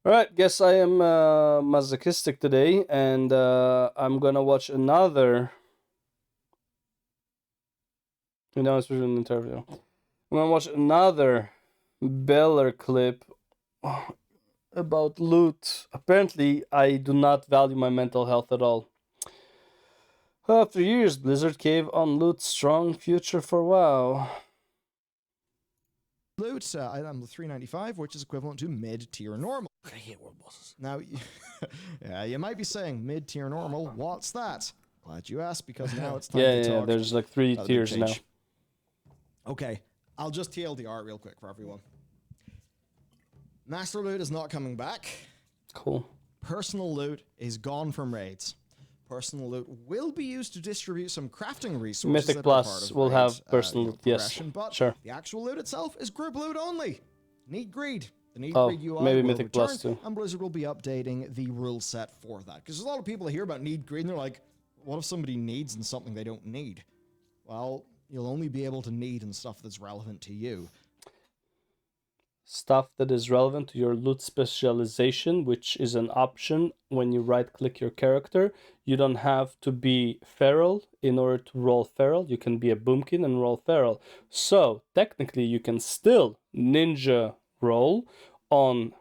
Alright, guess I am masochistic today, and I'm gonna watch another. It's an interview. I'm gonna watch another Bellular clip about loot. Apparently, I do not value my mental health at all. After years, Blizzard cave on loot. Strong future for WoW. Loot, item 395, which is equivalent to mid-tier normal. I hate world bosses. Now, yeah, you might be saying mid-tier normal. What's that? Glad you asked, because now it's time to talk. Yeah. There's like 3 tiers now. Okay, I'll just TLDR real quick for everyone. Master loot is not coming back. Cool. Personal loot is gone from raids. Personal loot will be used to distribute some crafting resources. Mythic Plus will have personal loot, yes. But sure. The actual loot itself is group loot only. Need greed. The Need Greed UI maybe will Mythic return, Plus too. and Blizzard will be updating the rule set for that. Because there's a lot of people that hear about Need Greed and they're like, what if somebody needs and something they don't need? Well, you'll only be able to need and stuff that's relevant to you. Stuff that is relevant to your loot specialization, which is an option when you right click your character. You don't have to be feral in order to roll feral. You can be a boomkin and roll feral. So technically you can still ninja roll on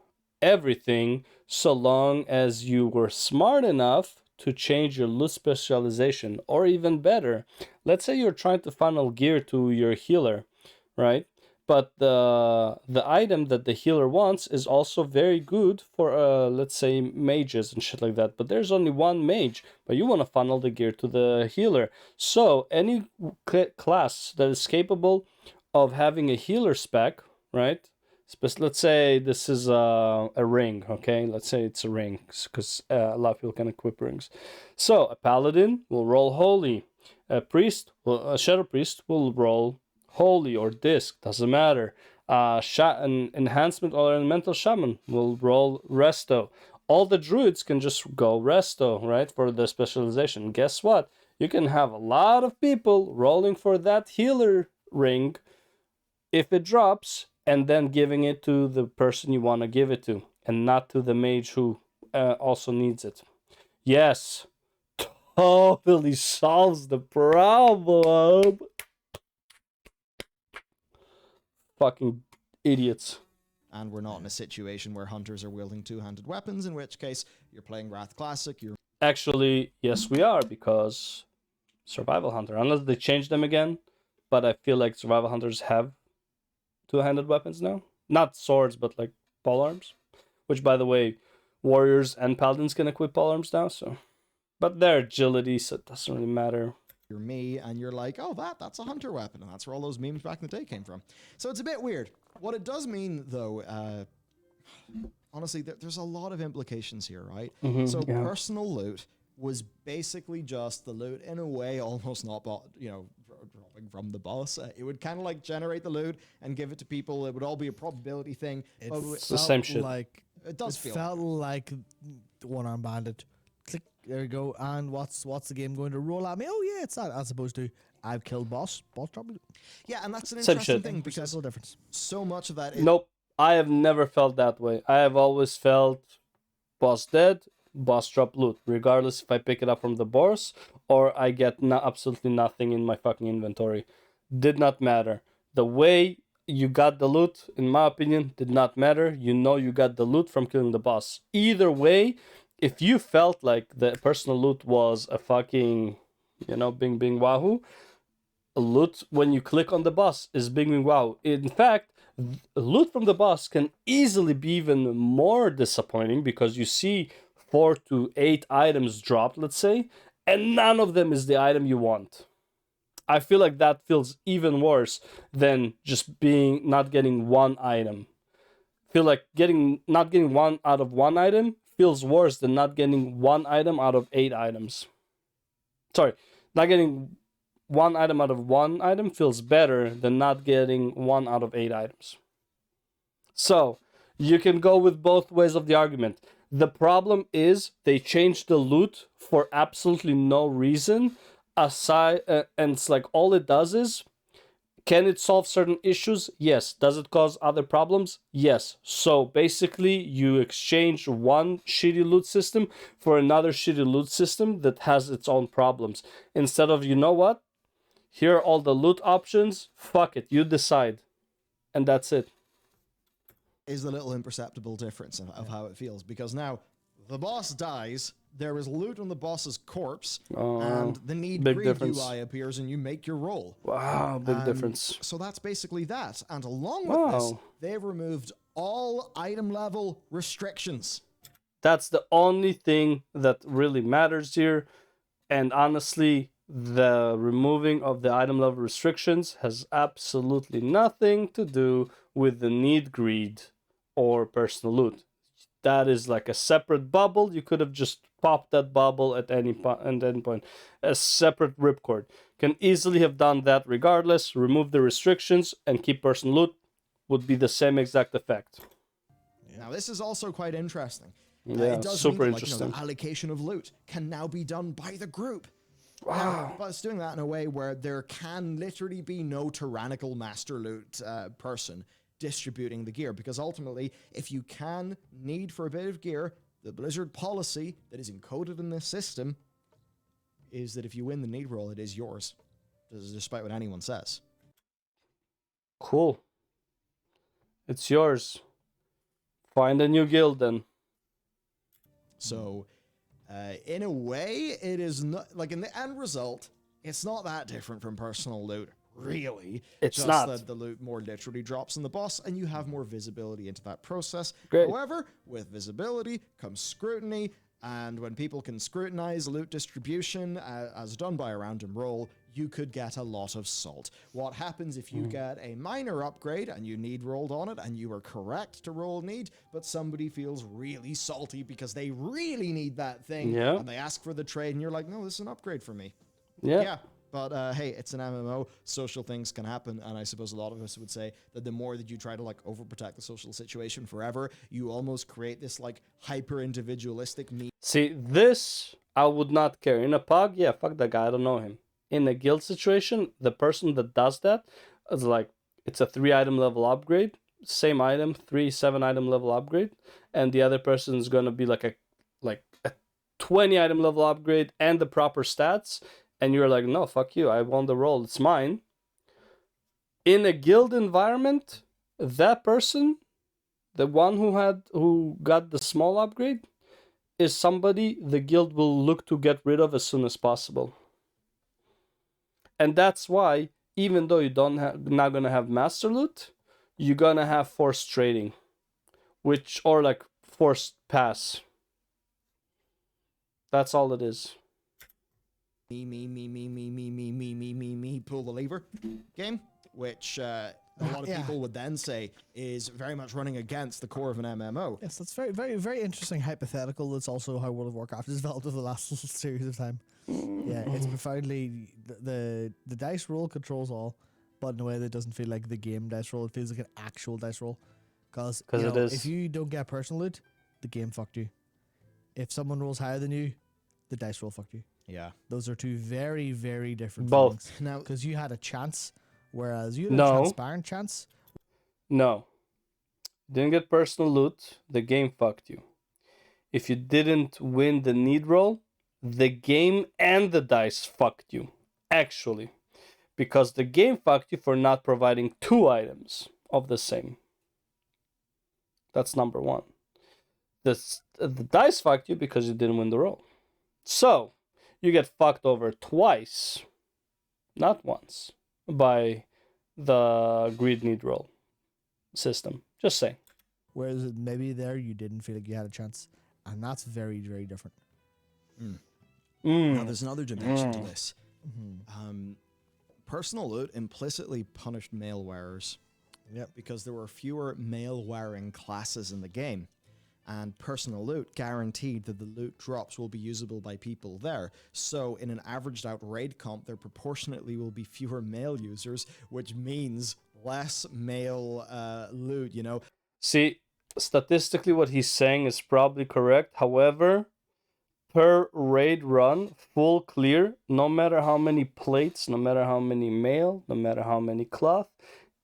everything so long as you were smart enough to change your loot specialization. Or even better, let's say you're trying to funnel gear to your healer, right? But the item that the healer wants is also very good for, let's say, mages and shit like that. But there's only one mage, but you want to funnel the gear to the healer. So any class that is capable of having a healer spec, right? Let's say this is a ring, okay? Let's say it's a ring, because a lot of people can equip rings. So a paladin will roll holy. A shadow priest will roll holy or disc, doesn't matter. An enhancement or elemental shaman will roll resto. All the druids can just go resto, right, for the specialization. Guess what? You can have a lot of people rolling for that healer ring if it drops, and then giving it to the person you want to give it to, and not to the mage who also needs it. Yes, totally solves the problem. Fucking idiots. And we're not in a situation where hunters are wielding two-handed weapons, in which case you're playing Wrath Classic. Actually, yes, we are, because Survival Hunter, unless they change them again, but I feel like Survival Hunters have two-handed weapons now. Not swords, but like polearms. Which, by the way, warriors and paladins can equip polearms now, so. But their agility, so it doesn't really matter. You're me, and you're like, oh, that's a hunter weapon, and that's where all those memes back in the day came from. So it's a bit weird. What it does mean, though, honestly, there's a lot of implications here, right? Personal loot was basically just the loot, in a way, almost not, dropping from the boss. It would kind of like generate the loot and give it to people. It would all be a probability thing. It's the same shit. It does feel. It felt like the one-arm bandit. Click, there you go. And what's the game going to roll at me? Oh yeah, it's that, as opposed to I've killed boss trouble. Yeah, and that's an Same interesting shit. thing, because No difference. so much of that is... Nope, I have never felt that way. I have always felt boss dead, boss drop loot, regardless if I pick it up from the boss or I get absolutely nothing in my fucking inventory. Did not matter. The way you got the loot, in my opinion, did not matter. You know you got the loot from killing the boss. Either way, if you felt like the personal loot was a fucking, bing bing wahoo, loot when you click on the boss is bing bing wahoo. In fact, loot from the boss can easily be even more disappointing, because you see 4 to 8 items dropped, let's say, and none of them is the item you want. I feel like that feels even worse than just not getting one item. I feel like not getting one out of one item feels worse than not getting one item out of 8 items. Sorry, not getting one item out of one item feels better than not getting 1 out of 8 items. So, you can go with both ways of the argument. The problem is they changed the loot for absolutely no reason, aside, and it's like all it does is Can it solve certain issues? Yes. Does it cause other problems? Yes. So basically, you exchange one shitty loot system for another shitty loot system that has its own problems. Instead of, you know what? Here are all the loot options. Fuck it. You decide. And that's it. Is the little imperceptible difference of how it feels, because now the boss dies, there is loot on the boss's corpse, and the need big greed difference. UI appears and you make your roll. Wow, big And difference. So that's basically that. And along with this, Wow. they've removed all item level restrictions. That's the only thing that really matters here. And honestly, the removing of the item level restrictions has absolutely nothing to do with the need greed or personal loot. That is like a separate bubble. You could have just popped that bubble at any point. A separate ripcord. Can easily have done that regardless. Remove the restrictions and keep personal loot. Would be the same exact effect. Now, this is also quite interesting. Yeah, it does super mean that, interesting. the allocation of loot can now be done by the group. Wow. Now, but it's doing that in a way where there can literally be no tyrannical master loot person distributing the gear, because ultimately, if you can need for a bit of gear, the Blizzard policy that is encoded in this system is that if you win the need roll, it is yours, despite what anyone says. Cool. It's yours. Find a new guild then. So, in a way, it is not, like, in the end result, it's not that different from personal loot, really. It's just not. that the loot more literally drops in the boss, and you have more visibility into that process. Great. However, with visibility comes scrutiny, and when people can scrutinize loot distribution as done by a random roll, you could get a lot of salt. What happens if you get a minor upgrade and you need rolled on it and you are correct to roll need, but somebody feels really salty because they really need that thing, Yeah. and they ask for the trade and you're like, no, this is an upgrade for me. Yeah. Yeah, but hey, it's an MMO. Social things can happen, and I suppose a lot of us would say that the more that you try to like overprotect the social situation forever, you almost create this like hyper individualistic me. See, this I would not care. In a pug, yeah, fuck that guy, I don't know him. In a guild situation, the person that does that is like, it's a 3 item level upgrade, same item, 7 item level upgrade, and the other person is gonna be like a 20 item level upgrade and the proper stats, and you're like, no, fuck you, I won the roll, it's mine. In a guild environment, that person, the one who got the small upgrade, is somebody the guild will look to get rid of as soon as possible. And that's why, even though you not gonna have master loot, you're gonna have forced trading, or like forced pass. That's all it is. Me, pull the lever game, which a lot of people would then say is very much running against the core of an MMO. Yes, that's very, very, very interesting hypothetical. That's also how World of Warcraft has developed over the last series of time. Yeah, it's profoundly the dice roll controls all, but in a way that doesn't feel like the game dice roll. It feels like an actual dice roll, because it is. if you don't get personal loot, the game fucked you. If someone rolls higher than you, the dice roll fucked you. Yeah. Those are two very, very different Both. things. Now, Because you had a chance, whereas you had No. a transparent chance. No. Didn't get personal loot, the game fucked you. If you didn't win the need roll, the game and the dice fucked you. Actually. Because the game fucked you for not providing 2 items of the same. That's number 1. The dice fucked you because you didn't win the roll. So, you get fucked over twice, not once, by the greed need roll system. Just saying. Whereas maybe there you didn't feel like you had a chance. And that's very, very different. now there's another dimension to this. Personal loot implicitly punished mail wearers. Yep. Because there were fewer mail wearing classes in the game. And personal loot guaranteed that the loot drops will be usable by people there. So in an averaged out raid comp, there proportionately will be fewer male users, which means less male loot, See, statistically what he's saying is probably correct. However, per raid run, full clear, no matter how many plates, no matter how many mail, no matter how many cloth,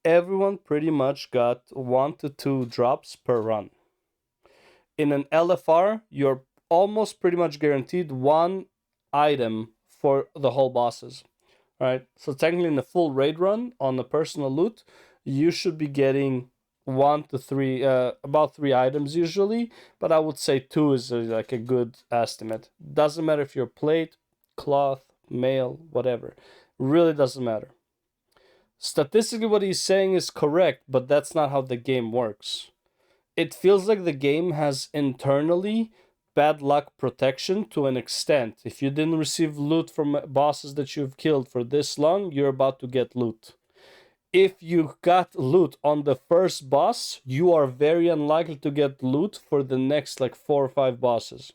everyone pretty much got 1 to 2 drops per run. In an LFR, you're almost pretty much guaranteed 1 item for the whole bosses. Right? So technically in the full raid run on the personal loot, you should be getting 1 to 3, about 3 items usually, but I would say 2 is like a good estimate. Doesn't matter if you're plate, cloth, mail, whatever. Really doesn't matter. Statistically, what he's saying is correct, but that's not how the game works. It feels like the game has internally bad luck protection to an extent. If you didn't receive loot from bosses that you've killed for this long, you're about to get loot. If you got loot on the first boss, you are very unlikely to get loot for the next like 4 or 5 bosses.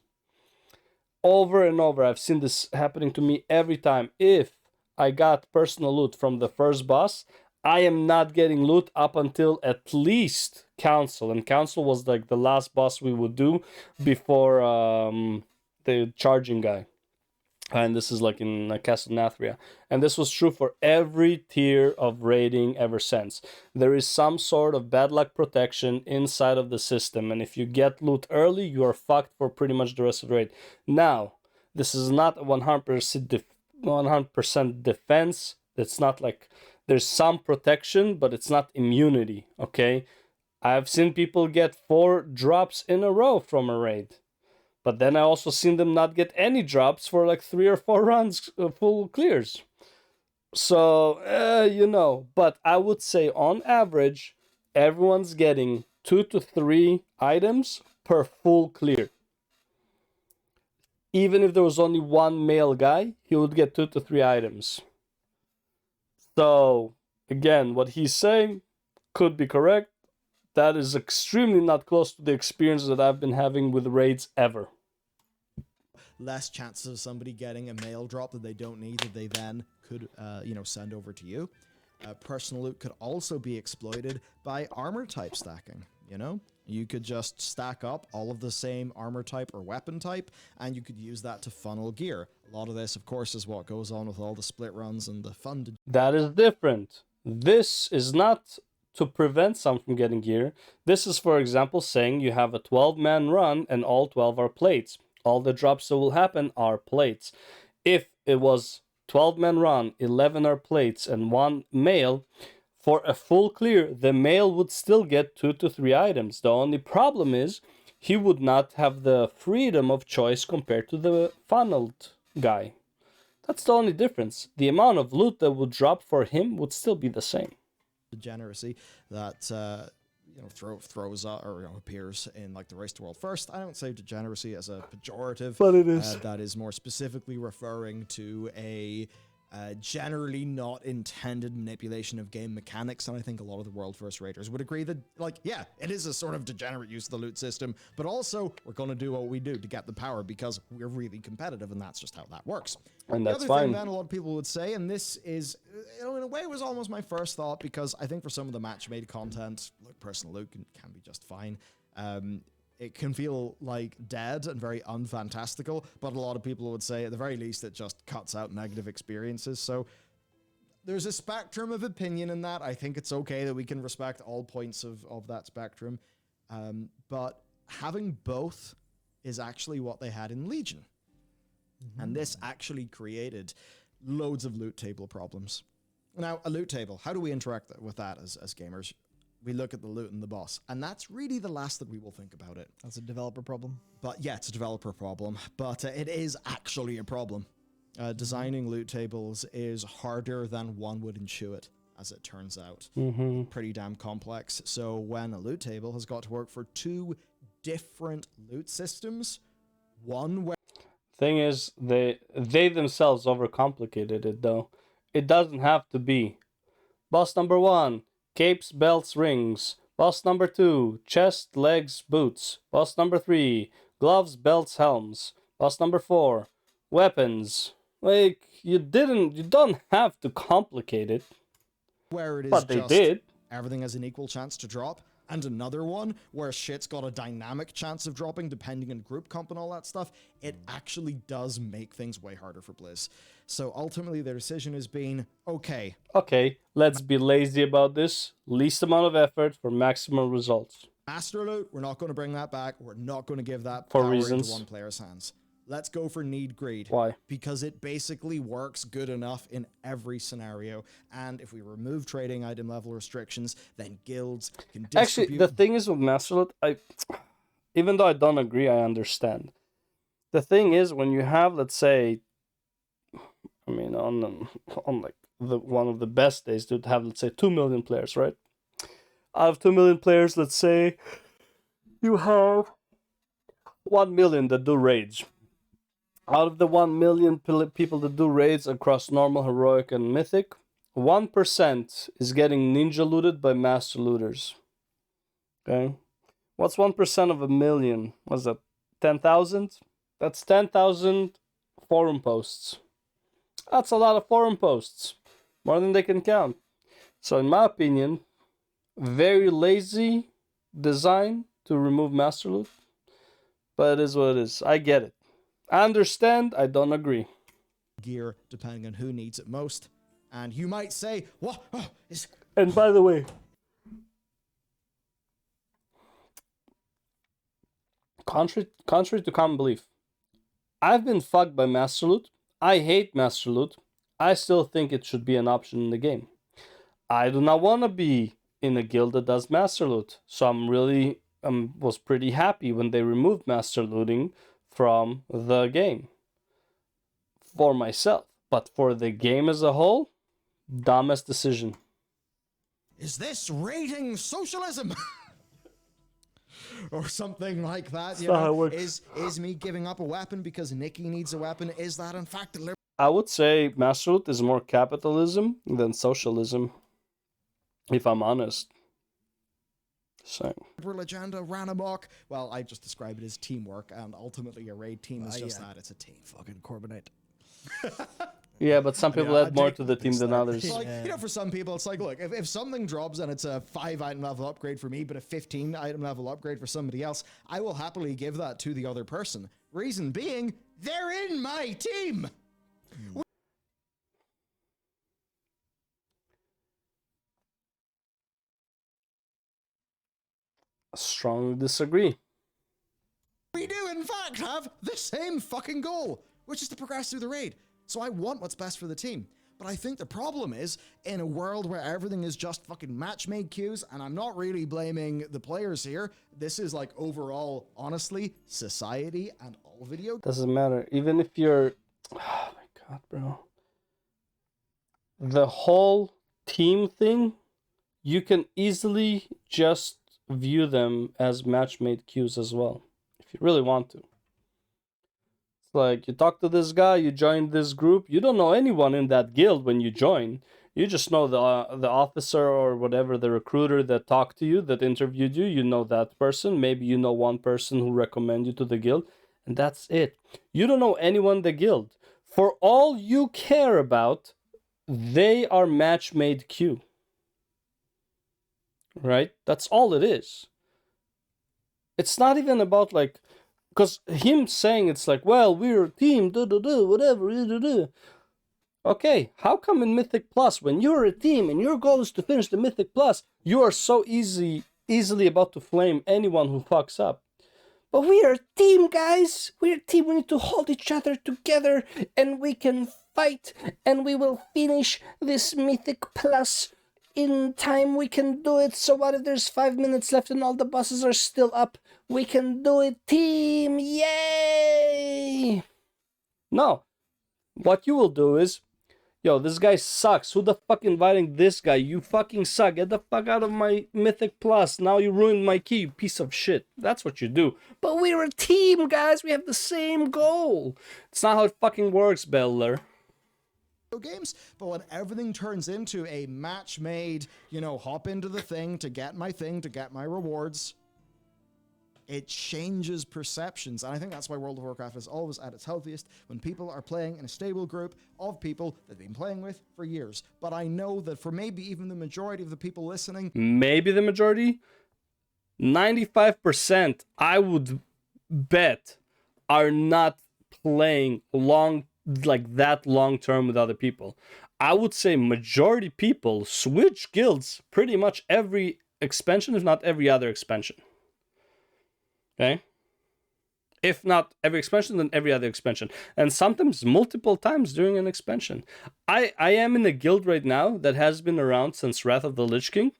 Over and over, I've seen this happening to me every time. If I got personal loot from the first boss, I am not getting loot up until at least Council. And Council was like the last boss we would do before the charging guy. And this is like in Castle Nathria. And this was true for every tier of raiding ever since. There is some sort of bad luck protection inside of the system. And if you get loot early, you are fucked for pretty much the rest of the raid. Now, this is not 100% defense. It's not like there's some protection, but it's not immunity, okay? I've seen people get 4 drops in a row from a raid. But then I also seen them not get any drops for like 3 or 4 runs, full clears. So, but I would say on average, everyone's getting 2 to 3 items per full clear. Even if there was only one male guy, he would get 2 to 3 items. So, again, what he's saying could be correct. That is extremely not close to the experience that I've been having with raids ever. Less chances of somebody getting a mail drop that they don't need that they then could, send over to you. Personal loot could also be exploited by armor type stacking, You could just stack up all of the same armor type or weapon type, and you could use that to funnel gear. A lot of this, of course, is what goes on with all the split runs and the funded. That is different. This is not to prevent some from getting gear. This is, for example, saying you have a 12-man run and all 12 are plates. All the drops that will happen are plates. If it was 12-man run, 11 are plates, and 1 male, for a full clear, the male would still get 2 to 3 items. The only problem is he would not have the freedom of choice compared to the funneled guy. That's the only difference. The amount of loot that would drop for him would still be the same. Degeneracy that throws out or appears in like the Race to World First. I don't say degeneracy as a pejorative, but it is. That is more specifically referring to a generally not intended manipulation of game mechanics, and I think a lot of the World First Raiders would agree that, it is a sort of degenerate use of the loot system, but also we're going to do what we do to get the power because we're really competitive, and that's just how that works. And that's the other fine. thing then a lot of people would say, and this is, in a way, it was almost my first thought, because I think for some of the match-made content, like personal loot can be just fine. It can feel like dead and very unfantastical, but a lot of people would say at the very least it just cuts out negative experiences. So there's a spectrum of opinion in that. I think it's okay that we can respect all points of that spectrum. But having both is actually what they had in Legion. Mm-hmm. And this actually created loads of loot table problems. Now, a loot table, how do we interact with that as gamers? We look at the loot and the boss, and that's really the last that we will think about it. That's a developer problem. But yeah, it's a developer problem, but it is actually a problem. Designing loot tables is harder than one would intuit, as it turns out. Mm-hmm. Pretty damn complex. So when a loot table has got to work for 2 different loot systems, one where... Thing is, they themselves overcomplicated it, though. It doesn't have to be. Boss number 1, capes, belts, rings. Boss number 2, chest, legs, boots. Boss number 3, gloves, belts, helms. Boss number 4, weapons. Like, you don't have to complicate it. Where it is but they just did. Everything has an equal chance to drop. and another one where shit's got a dynamic chance of dropping depending on group comp and all that stuff, it actually does make things way harder for Blizz. So ultimately their decision has been, okay, let's be lazy about this. Least amount of effort for maximum results. Master Loot, we're not going to bring that back. We're not going to give that For power reasons. into one player's hands. Let's go for Need Greed. Why? Because it basically works good enough in every scenario. And if we remove trading item level restrictions, then guilds can distribute... Actually, the thing is with Master Loot, even though I don't agree, I understand. The thing is, when you have, let's say, I mean, on like one of the best days, to have, let's say, 2 million players, right? Out of 2 million players, let's say, you have 1 million that do raids. Out of the 1 million people that do raids across normal, heroic, and mythic, 1% is getting ninja looted by master looters. Okay? What's 1% of a million? What's that? 10,000? That's 10,000 forum posts. That's a lot of forum posts. More than they can count. So in my opinion, very lazy design to remove master loot. But it is what it is. I get it. I understand, I don't agree. Gear, depending on who needs it most. And you might say, what? Oh, and by the way, contrary to common belief, I've been fucked by Master Loot. I hate Master Loot. I still think it should be an option in the game. I do not want to be in a guild that does Master Loot. So I'm really was pretty happy when they removed Master Looting from the game. For myself. But for the game as a whole, dumbest decision. Is this raiding socialism? Or something like that. You know? Is me giving up a weapon because Nikki needs a weapon? Is that in fact deliberate? I would say Master Loot is more capitalism than socialism, if I'm honest. So. Agenda ran amok. Well, I just describe it as teamwork, and ultimately a raid team is just that. It's a team. Fucking Corbinite. Yeah, but some people add more to the team than others. Like, you know, for some people, it's like, look, if something drops and it's a 5 item level upgrade for me, but a 15 item level upgrade for somebody else, I will happily give that to the other person. Reason being, they're in my team. Strongly disagree. We do, in fact, have the same fucking goal, which is to progress through the raid. So I want what's best for the team. But I think the problem is, in a world where everything is just fucking match-made queues, and I'm not really blaming the players here, this is like overall, honestly, society and all video. Doesn't matter. Even if you're... Oh my god, bro. The whole team thing, you can easily just view them as match-made queues as well, if you really want to. It's like, you talk to this guy, you join this group, you don't know anyone in that guild when you join. You just know the officer or whatever, the recruiter that talked to you, that interviewed you. You know that person. Maybe you know one person who recommended you to the guild, and that's it. You don't know anyone in the guild. For all you care about, they are match-made queue. Right? That's all it is. It's not even about like, because him saying it's like, well, we're a team, whatever, Okay, how come in Mythic Plus, when you're a team and your goal is to finish the Mythic Plus, you are so easily about to flame anyone who fucks up? But we are a team, guys. We're a team. We need to hold each other together, and we can fight, and we will finish this Mythic Plus in time. We can do it. So what if there's 5 minutes left and all the bosses are still up? We can do it, team. Yay! No. What you will do is, yo, this guy sucks. Who the fuck inviting this guy? You fucking suck. Get the fuck out of my Mythic Plus. Now you ruined my key, you piece of shit. That's what you do. But we're a team, guys. We have the same goal. It's not how it fucking works, Bellular. Games, but when everything turns into a match made, you know, hop into the thing to get my thing, to get my rewards, it changes perceptions. And I think that's why World of Warcraft is always at its healthiest when people are playing in a stable group of people they've been playing with for years. But I know that for maybe even the majority of the people listening, maybe the majority, 95%, I would bet, are not playing that long term with other people. I would say majority people switch guilds pretty much every expansion, if not every other expansion. Okay? If not every expansion, then every other expansion. And sometimes multiple times during an expansion. I am in a guild right now that has been around since Wrath of the Lich King.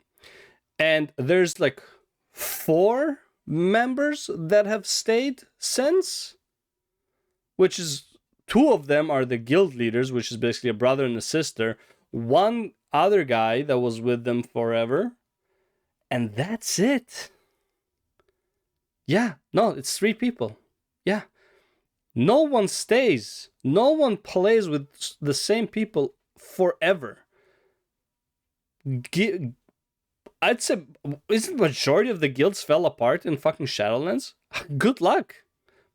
And there's like 4 members that have stayed since. Which is 2 of them are the guild leaders, which is basically a brother and a sister. One other guy that was with them forever. And that's it. Yeah, no, it's 3 people. Yeah. No one stays. No one plays with the same people forever. I'd say, isn't the majority of the guilds fell apart in fucking Shadowlands? Good luck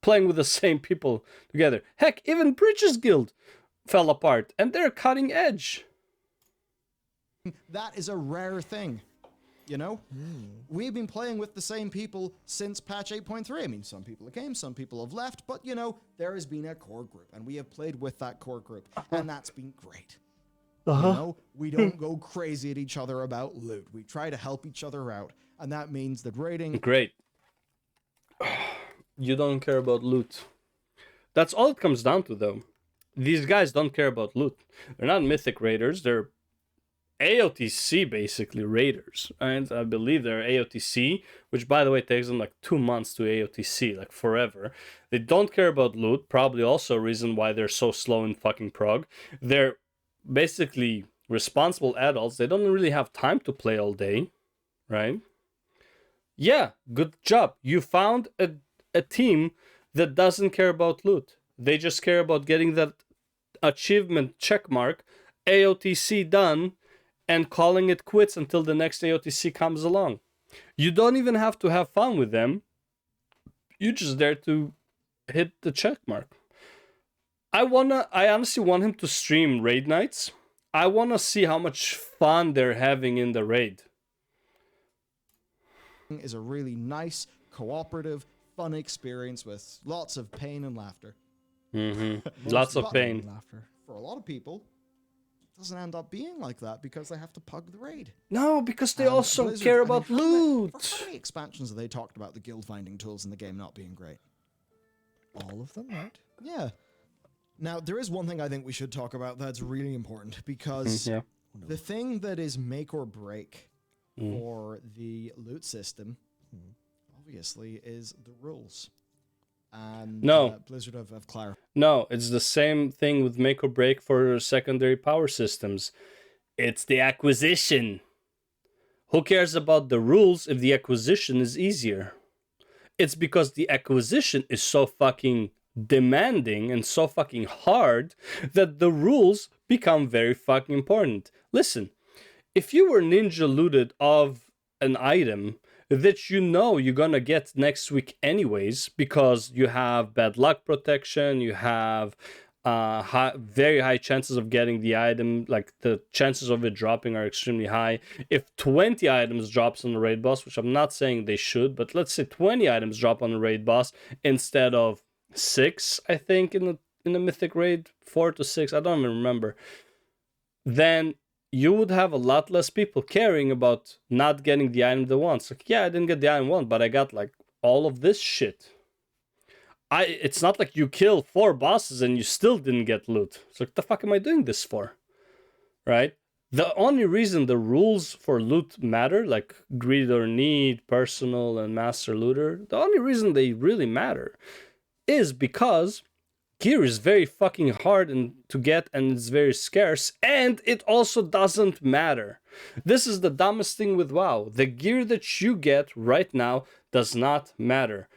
playing with the same people together. Heck, even Bridges Guild fell apart, and they're cutting edge. That is a rare thing. You know, we've been playing with the same people since patch 8.3. I mean, some people came, some people have left, but you know, there has been a core group, and we have played with that core group, and that's been great. You know, we don't go crazy at each other about loot. We try to help each other out, and that means that raiding. Great. You don't care about loot. That's all it comes down to, though. These guys don't care about loot. They're not mythic raiders. They're AOTC basically raiders, and I believe they're AOTC, which by the way takes them like 2 months to AOTC, like forever. They don't care about loot, probably also a reason why they're so slow in fucking prog. They're basically responsible adults. They don't really have time to play all day, right? Yeah, good job. You found a team that doesn't care about loot. They just care about getting that achievement checkmark, AOTC done, and calling it quits until the next AOTC comes along. You don't even have to have fun with them. You're just there to hit the check mark. I honestly want him to stream raid nights. I want to see how much fun they're having in the raid. Is a really nice, cooperative, fun experience with lots of pain and laughter. Lots of pain. Laughter. For a lot of people, doesn't end up being like that because they have to pug the raid. No, because they And also Blizzard, care I mean, about how many- loot. For how many expansions have they talked about the guild finding tools in the game not being great? All of them, right? Yeah. Now, there is one thing I think we should talk about that's really important because Yeah. the thing that is make or break for the loot system, obviously, is the rules. And No. Blizzard have clarified. No, it's the same thing with make or break for secondary power systems. It's the acquisition. Who cares about the rules if the acquisition is easier? It's because the acquisition is so fucking demanding and so fucking hard that the rules become very fucking important. Listen, if you were ninja looted of an item that you know you're gonna get next week anyways because you have bad luck protection, you have very high chances of getting the item, like the chances of it dropping are extremely high. If 20 items drops on the raid boss, which I'm not saying they should, but let's say 20 items drop on the raid boss instead of 6, I think, in the mythic raid, 4 to 6, I don't even remember, then you would have a lot less people caring about not getting the item they want. Like, yeah, I didn't get the item I want, but I got like all of this shit. It's not like you kill 4 bosses and you still didn't get loot. It's like, the fuck am I doing this for? Right? The only reason the rules for loot matter, like greed or need, personal, and master looter, the only reason they really matter is because gear is very fucking hard to get and it's very scarce, and it also doesn't matter. This is the dumbest thing with WoW. The gear that you get right now does not matter.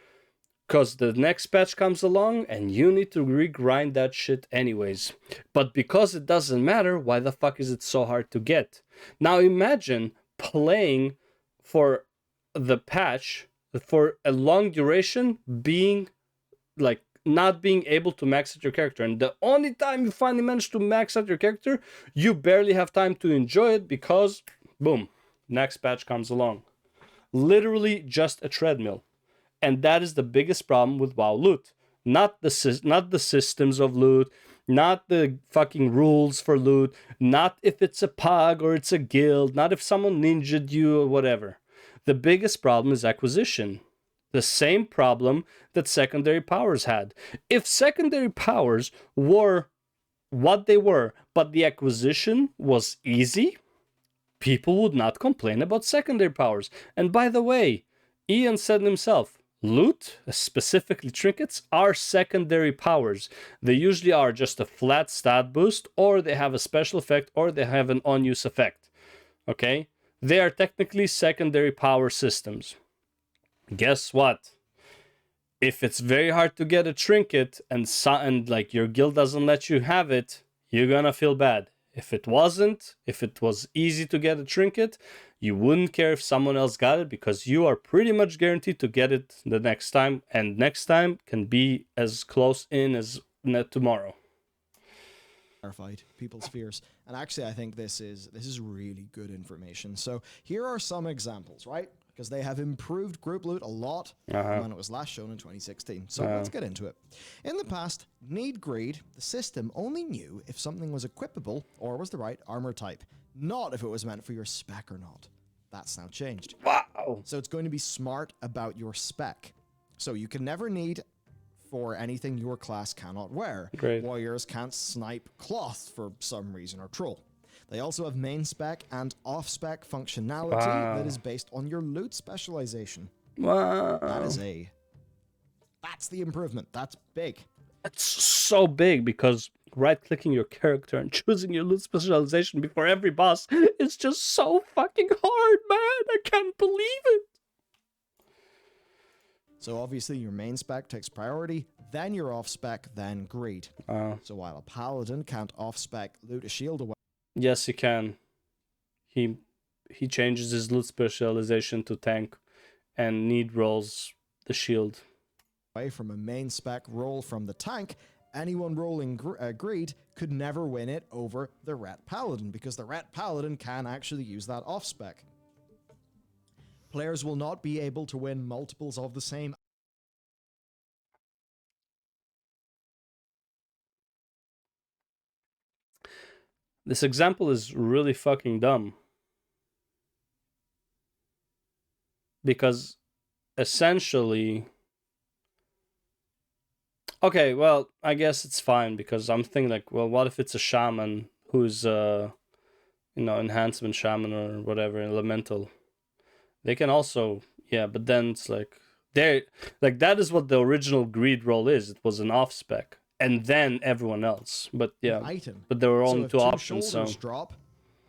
Because the next patch comes along and you need to regrind that shit anyways. But because it doesn't matter, why the fuck is it so hard to get? Now imagine playing for the patch for a long duration being like not being able to max out your character. And the only time you finally manage to max out your character, you barely have time to enjoy it because, boom, next patch comes along. Literally just a treadmill. And that is the biggest problem with WoW loot. Not the systems of loot, not the fucking rules for loot, not if it's a pug or it's a guild, not if someone ninja'd you or whatever. The biggest problem is acquisition. The same problem that secondary powers had. If secondary powers were what they were, but the acquisition was easy, people would not complain about secondary powers. And by the way, Ian said himself, loot, specifically trinkets, are secondary powers. They usually are just a flat stat boost, or they have a special effect, or they have an on-use effect. Okay? They are technically secondary power systems. Guess what? If it's very hard to get a trinket and like your guild doesn't let you have it, you're gonna feel bad. If it wasn't, if it was easy to get a trinket, you wouldn't care if someone else got it because you are pretty much guaranteed to get it the next time, and next time can be as close in as tomorrow. Clarified people's fears. And actually, I think this is really good information. So here are some examples, right? Because they have improved group loot a lot when it was last shown in 2016. So let's get into it. In the past, need greed, the system only knew if something was equipable or was the right armor type, not if it was meant for your spec or not. That's now changed. Wow. So it's going to be smart about your spec. So you can never need for anything your class cannot wear. Great. Warriors can't snipe cloth for some reason or troll. They also have main spec and off spec functionality that is based on your loot specialization. Wow. That's the improvement. That's big. It's so big because right-clicking your character and choosing your loot specialization before every boss is just so fucking hard, man. I can't believe it. So obviously your main spec takes priority, then your off spec, then greed. So while a paladin can't off spec loot a shield away. Yes, he can. He changes his loot specialization to tank and need rolls the shield. Away from a main spec roll from the tank, anyone rolling greed could never win it over the ret paladin because the ret paladin can actually use that off spec. Players will not be able to win multiples of the same. This example is really fucking dumb. Because essentially... Okay, well, I guess it's fine because I'm thinking like, well, what if it's a shaman who's, enhancement shaman or whatever, elemental? They can also, yeah, but then it's like, that is what the original greed roll is. It was an off spec. And then everyone else. But yeah, Item. but there were only if two options, so... drop,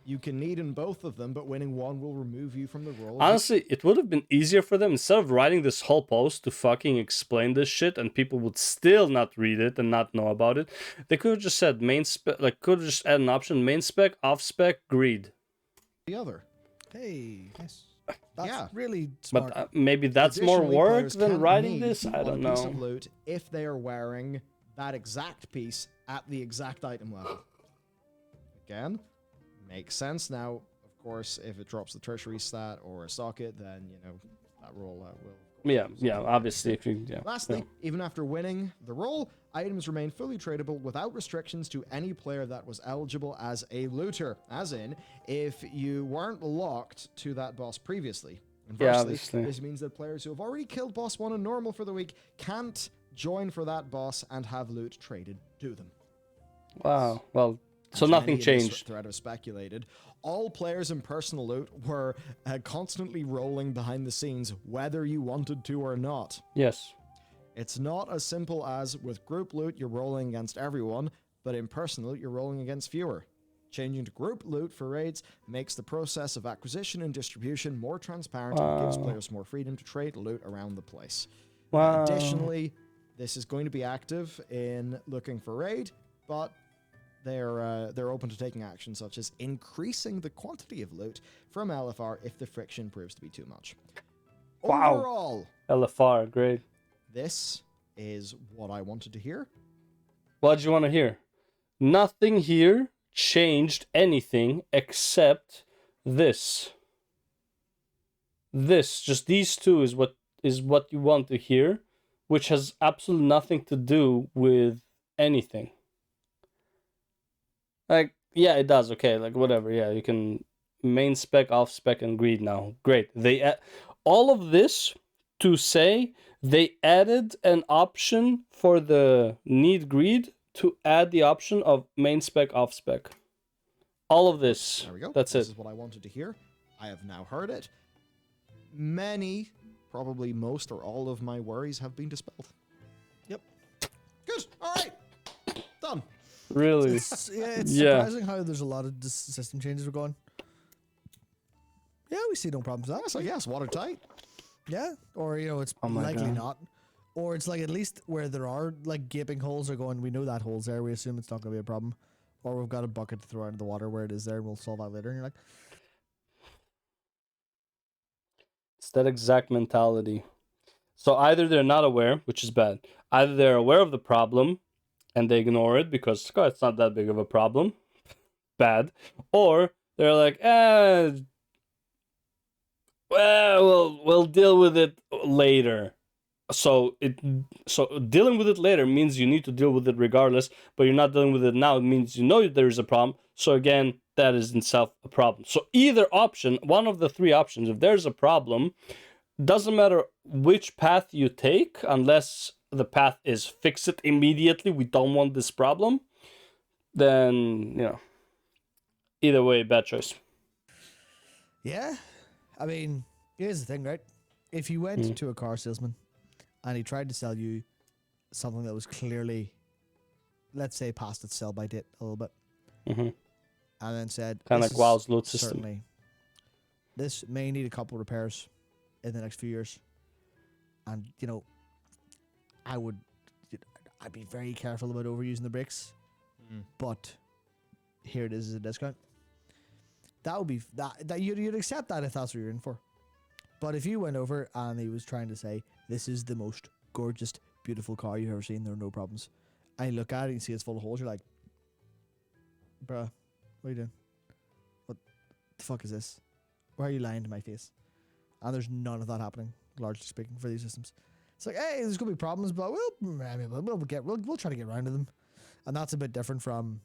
you can need in both of them, but winning one will remove you from the roll. Honestly, it would have been easier for them, instead of writing this whole post to fucking explain this shit and people would still not read it and not know about it, they could have just said main spec, like could have just added an option, main spec, off spec, greed. The other. Hey, yes. That's really smart. smart. But maybe that's more Additionally, work players than can't writing need this? I on a don't piece know. of loot if they are wearing that exact piece at the exact item level. Again, makes sense. Now, of course, if it drops the tertiary stat or a socket, then, that roll will... Yeah, obviously. If you, Lastly, even after winning the roll, items remain fully tradable without restrictions to any player that was eligible as a looter. As in, if you weren't locked to that boss previously. Inversely, this means that players who have already killed boss 1 on normal for the week can't join for that boss and have loot traded to them. Wow. Well, so nothing changed. Thread have speculated. All players in personal loot were constantly rolling behind the scenes, whether you wanted to or not. Yes. It's not as simple as with group loot you're rolling against everyone, but in personal loot you're rolling against fewer. Changing to group loot for raids makes the process of acquisition and distribution more transparent and gives players more freedom to trade loot around the place. Wow. Additionally, this is going to be active in looking for raid, but they're open to taking action such as increasing the quantity of loot from LFR if the friction proves to be too much. Wow. Overall, LFR, great. This is what I wanted to hear. What did you want to hear? Nothing here changed anything except this. just these two is what you want to hear, which has absolutely nothing to do with anything. Like, yeah, it does. Okay, like whatever. Yeah, you can main spec, off spec, and greed now. Great. All of this to say they added an option for the need greed to add the option of main spec, off spec. All of this. There we go. That's this it. is what I wanted to hear. I have now heard it. Many, probably most or all of my worries have been dispelled. Yep. Good. All right. Done. Really? It's Yeah. surprising how there's a lot of system changes we're going. Yeah, we see no problems with that. So yes, watertight. Yeah, or it's Oh my likely God. not, or it's like at least where there are like gaping holes are going. We know that hole's there. We assume it's not going to be a problem, or we've got a bucket to throw out into the water where it is there, and we'll solve that later. And you're like, It's that exact mentality. So either they're not aware, which is bad. Either they're aware of the problem and they ignore it because "Oh, it's not that big of a problem." Bad. Or they're like, well, we'll deal with it later. So dealing with it later means you need to deal with it regardless, but you're not dealing with it now. It means you know there is a problem. So again, that is in itself a problem. So either option, one of the three options, if there's a problem, doesn't matter which path you take, unless the path is fix it immediately. We don't want this problem. Then either way, bad choice. yeah. I mean, here's the thing, right? If you went to a car salesman and he tried to sell you something that was clearly, let's say, past its sell by date a little bit, Mm-hmm. and then said, Kind of "This like is WoW's loot system. certainly, this may need a couple of repairs in the next few years," and I'd be very careful about overusing the brakes, but here it is as a discount. That would be that you'd accept that if that's what you're in for. But if you went over and he was trying to say, "This is the most gorgeous, beautiful car you've ever seen, there are no problems," and you look at it and see it's full of holes, you're like, "Bruh, what are you doing? What the fuck is this? Why are you lying to my face?" And there's none of that happening, largely speaking, for these systems. It's like, hey, there's gonna be problems, but we'll try to get around to them, and that's a bit different from.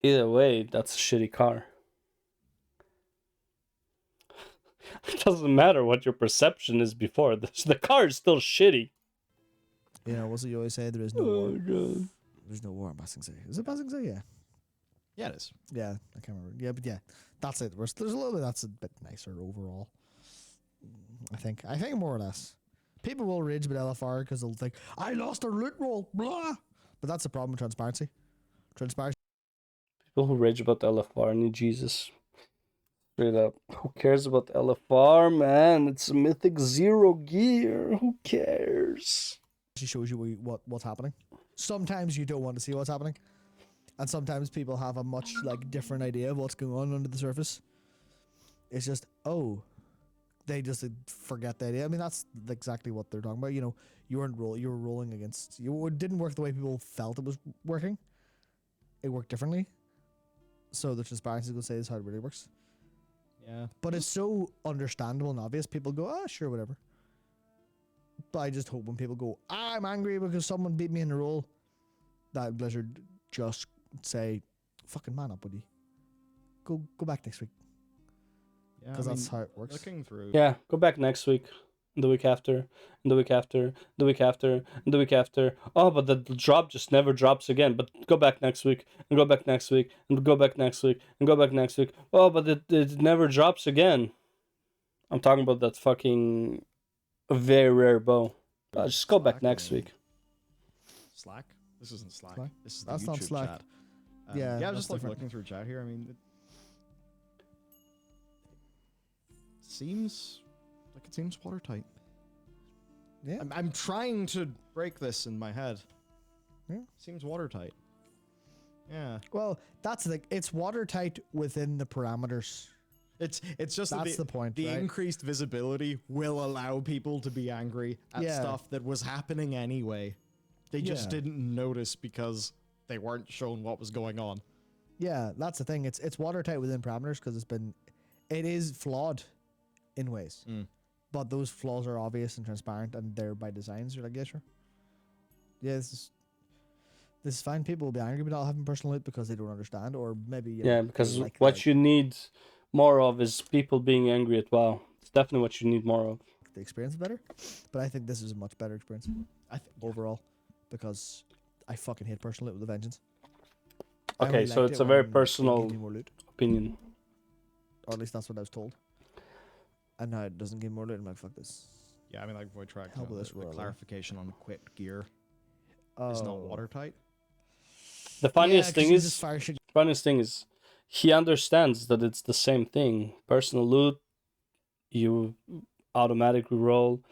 Either way, that's a shitty car. It doesn't matter what your perception is before. The car is still shitty. What's it you always say? There is no war. God. There's no war in Ba Sing Se. Is it Ba Sing Se? Yeah. Yeah, it is. Yeah, I can't remember. Yeah, but yeah, that's it. There's a little bit that's a bit nicer overall. I think more or less. People will rage about LFR because they'll think, I lost a loot roll, blah. But that's the problem with transparency. Transparency. People who rage about LFR need Jesus. Straight up. Who cares about LFR, man? It's a mythic 0 gear. Who cares? Shows you what's happening. Sometimes you don't want to see what's happening. And sometimes people have a much different idea of what's going on under the surface. It's just, they just forget the idea. I mean, that's exactly what they're talking about. You were rolling against. It didn't work the way people felt it was working. It worked differently. So the transparency is going to say this is how it really works. Yeah. But it's so understandable and obvious. People go, sure, whatever. But I just hope when people go, I'm angry because someone beat me in the roll, that Blizzard just say, fucking man up, buddy. Go back next week. Yeah. Because that's how it works. Looking through. Yeah, go back next week. The week after. And the week after. The week after. And the week after. Oh, but the drop just never drops again. But go back next week. And go back next week. And go back next week. And go back next week. Oh, but it never drops again. I'm talking about that fucking very rare bow. Just go back next week. Slack? This isn't Slack. Slack? This is the That's YouTube not Slack. chat. Yeah, I was that's just different. looking through chat here. I mean, it seems watertight. Yeah. I'm trying to break this in my head. Yeah. Seems watertight. Yeah. Well, that's the thing. It's watertight within the parameters. It's just that That's the point, The right? increased visibility will allow people to be angry at Yeah. stuff that was happening anyway. They just Yeah. didn't notice because they weren't shown what was going on. Yeah, that's the thing. It's watertight within parameters because it is flawed. in ways. Mm. But those flaws are obvious and transparent, and they're by design. So you're like, yeah, sure. Yeah, this is fine. People will be angry about not having personal loot because they don't understand, or maybe Yeah, they because like what you need more of is people being angry at WoW. It's definitely what you need more of. the experience better. But I think this is a much better experience overall, because I fucking hate personal loot with a vengeance. I Okay, only so liked it's it a very when it personal gave you more loot, opinion. or at least that's what I was told. And now it doesn't give more loot. I'm like, fuck this. Yeah, I mean, like Void Track, Hell with this the royally. clarification on equipped gear is not watertight. The funniest thing is, he understands that it's the same thing. Personal loot, you automatically roll.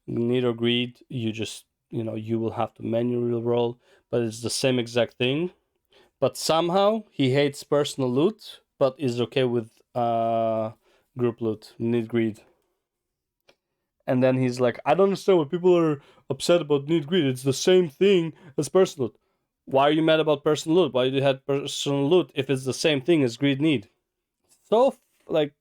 Need or greed, you just you will have to manually roll, but it's the same exact thing. But somehow he hates personal loot, but is okay with group loot, need greed. And then he's like, I don't understand why people are upset about need greed. It's the same thing as personal loot. Why are you mad about personal loot? Why do you have personal loot if it's the same thing as greed need? So like,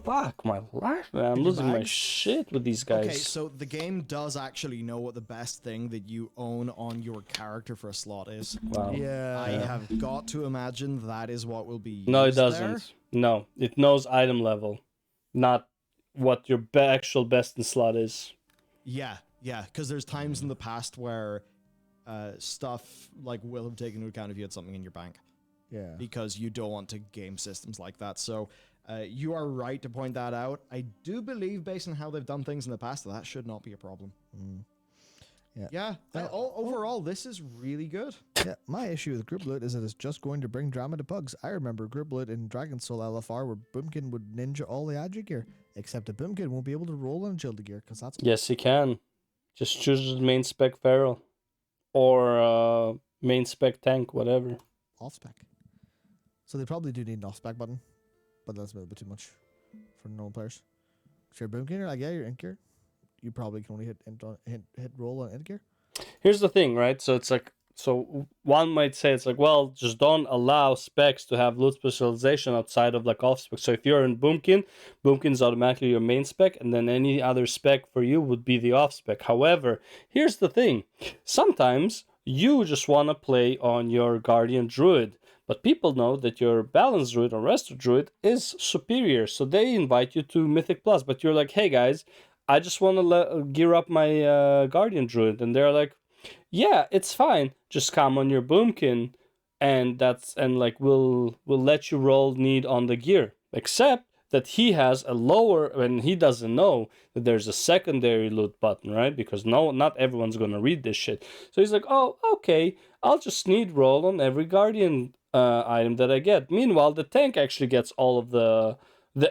fuck my life, man. I'm losing my shit with these guys. Okay, so the game does actually know what the best thing that you own on your character for a slot is. Wow. Yeah. I have got to imagine that is what will be used No, it doesn't. there. No, it knows item level, not what your actual best in slot is. Yeah, because there's times in the past where stuff like will have taken into account if you had something in your bank. Yeah. Because you don't want to game systems like that. So you are right to point that out. I do believe, based on how they've done things in the past, that should not be a problem. Yeah. Overall, this is really good. Yeah, my issue with group loot is that it's just going to bring drama to bugs. I remember group loot in Dragon's Soul LFR where Boomkin would ninja all the Agi gear, except that Boomkin won't be able to roll on agility gear because that's Yes, he can. Just choose the main spec feral or main spec tank, whatever. off spec. So they probably do need an off spec button, but that's a little bit too much for normal players. Sure, Boomkin, you're like, yeah, you're in gear. You probably can only hit roll on end gear. Here's the thing, right? So it's like, so one might say it's like, well, just don't allow specs to have loot specialization outside of like off spec. So if you're in Boomkin, Boomkin's automatically your main spec, and then any other spec for you would be the off spec. However, here's the thing: sometimes you just want to play on your Guardian Druid, but people know that your Balance Druid or Resto Druid is superior, so they invite you to Mythic Plus. But you're like, hey guys, I just want to gear up my Guardian Druid, and they're like, yeah, it's fine. Just come on your Boomkin, and we'll let you roll need on the gear. Except that he has a lower, and he doesn't know that there's a secondary loot button, right? Because not everyone's gonna read this shit. So he's like, oh, okay, I'll just need roll on every Guardian item that I get. Meanwhile, the tank actually gets all of the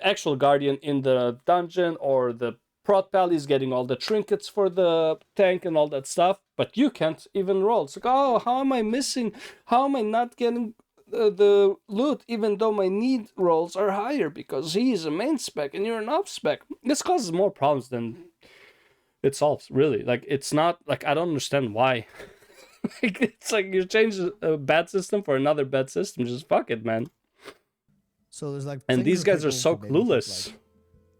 actual Guardian in the dungeon, or the Prot Pal is getting all the trinkets for the tank and all that stuff, but you can't even roll. It's like, oh, how am I missing? How am I not getting the loot even though my need rolls are higher because he is a main spec and you're an off spec? This causes more problems than it solves, really. Like, it's not, like, I don't understand why. Like, it's like you change a bad system for another bad system. Just fuck it, man. So there's like, and these guys are so clueless. Like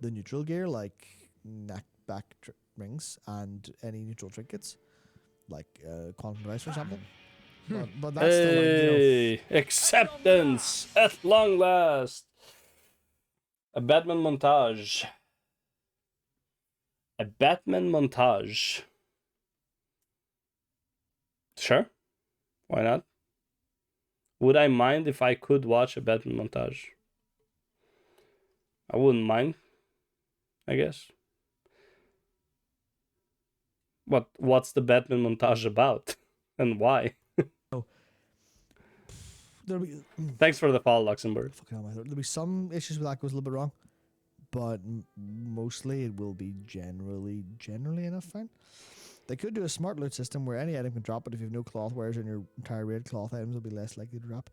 the neutral gear, like neck back rings and any neutral trinkets, like quantum device, for example. But that's hey, still like, acceptance at long last. A Batman montage. A Batman montage. Sure, why not? Would I mind if I could watch a Batman montage? I wouldn't mind, I guess. What's the Batman montage about? And why? Thanks for the follow, Luxembourg. There'll be some issues with that goes a little bit wrong, but mostly it will be generally enough fine. They could do a smart loot system where any item can drop, but if you have no cloth wares in your entire raid, cloth items will be less likely to drop.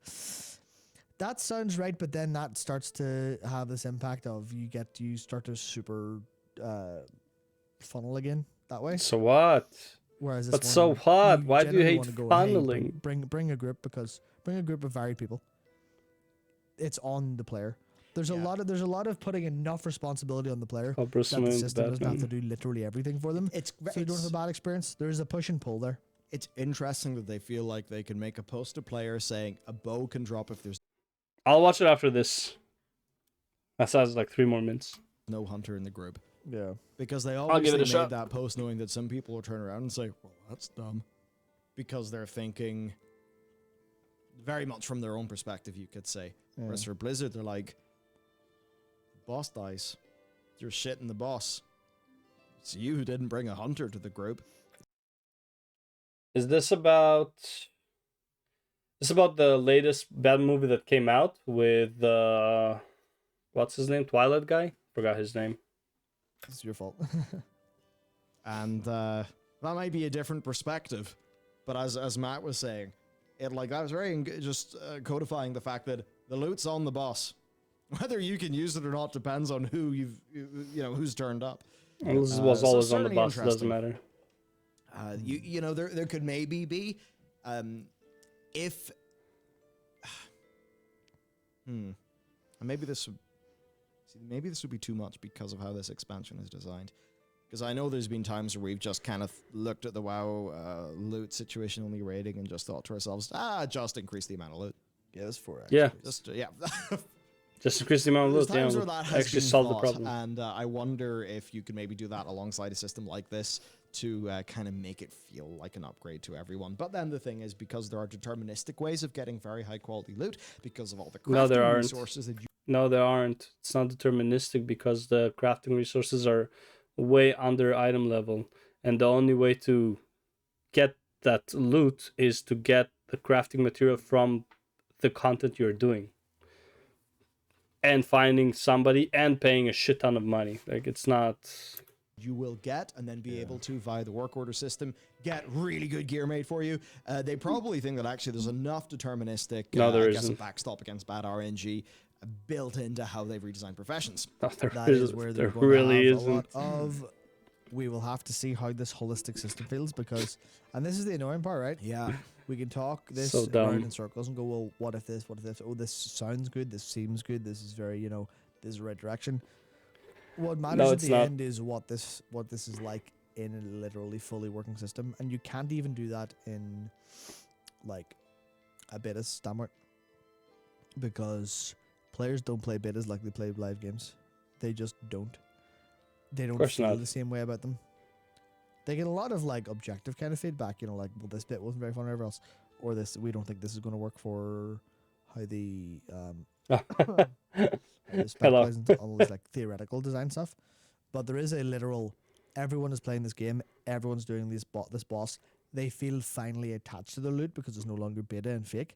That sounds right, but then that starts to have this impact of you start to super funnel again that way. So what? Whereas but so what? Why do you hate funneling? Hey, bring a group of varied people. it's on the player. There's Yeah. a lot of putting enough responsibility on the player Cobra that the Swing, system doesn't have to Batman. do literally everything for them. It's So you don't have a bad experience. There's a push and pull there. it's interesting that they feel like they can make a post to player saying a bow can drop if there's I'll watch it after this. That sounds like 3 more minutes. no hunter in the group. Yeah. Because they give it obviously a made shot. that post knowing that some people will turn around and say, well, that's dumb. Because they're thinking very much from their own perspective, you could say. Whereas for Blizzard, they're like, boss dies. You're shitting the boss. It's you who didn't bring a hunter to the group. Is this about... This about the latest bad movie that came out with... what's his name? Twilight guy? Forgot his name. It's your fault. And that might be a different perspective. But as Matt was saying, it like I was very just codifying the fact that the loot's on the boss. Whether you can use it or not depends on who who's turned up. Well, this was so always on the certainly bus. It doesn't interesting. matter. You know there could maybe be if and maybe this would be too much because of how this expansion is designed. Because I know there's been times where we've just kind of looked at the WoW loot situation only rating and just thought to ourselves, just increase the amount of loot. Yeah, it's 4x. Yeah, Just just increase the amount of There's loot. Yeah, times where that has actually been solve the thought, problem. and I wonder if you could maybe do that alongside a system like this to kind of make it feel like an upgrade to everyone. But then the thing is, because there are deterministic ways of getting very high quality loot, because of all the No, there crafting aren't. resources that you No, there aren't. It's not deterministic because the crafting resources are way under item level. And the only way to get that loot is to get the crafting material from the content you're doing. And finding somebody and paying a shit ton of money. Like, it's not... you will get, and then be able to, via the work order system, get really good gear made for you. They probably think that actually there's enough deterministic, No, there I guess, a isn't. backstop against bad RNG built into how they've redesigned professions. No, That is where they're there going really to have isn't. a lot of. We will have to see how this holistic system feels because, and this is the annoying part, right? Yeah. We can talk this So dumb. around in circles and go, well, what if this? What if this? Oh, this sounds good. This seems good. This is very, this is the right direction. What matters at it's the not. end is what this is like in a literally fully working system, and you can't even do that in like a beta standard because players don't play betas like they play live games. They just don't. They don't course feel not. the same way about them. They get a lot of like objective kind of feedback, like, well, this bit wasn't very fun or whatever else, or this we don't think this is going to work for how the spec Hello. plays and all this like theoretical design stuff. But there is a literal, everyone is playing this game, everyone's doing this boss. They feel finally attached to the loot because it's no longer beta and fake.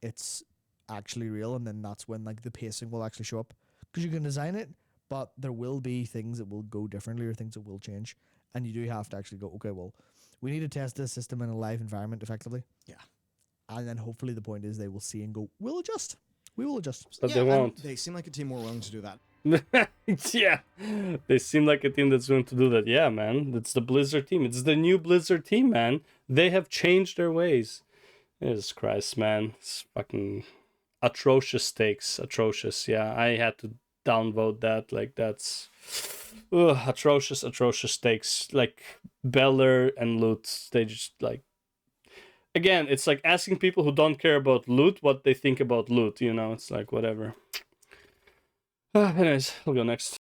It's actually real, and then that's when like the pacing will actually show up because you can design it, but there will be things that will go differently or things that will change, and you do have to actually go, okay, well, we need to test this system in a live environment effectively. Yeah. And then hopefully the point is they will see and go, we'll adjust. We will adjust. But Yeah, they and won't. They seem like a team more willing to do that. Yeah, they seem like a team that's going to do that. Yeah, man, it's the Blizzard team. It's the new Blizzard team, man. They have changed their ways. Jesus Christ, man, it's fucking atrocious stakes. Atrocious. Yeah, I had to downvote that. Like, that's atrocious stakes. Like Bellular and loot. They just like. Again, it's like asking people who don't care about loot what they think about loot. It's like whatever. Anyways, we'll go next.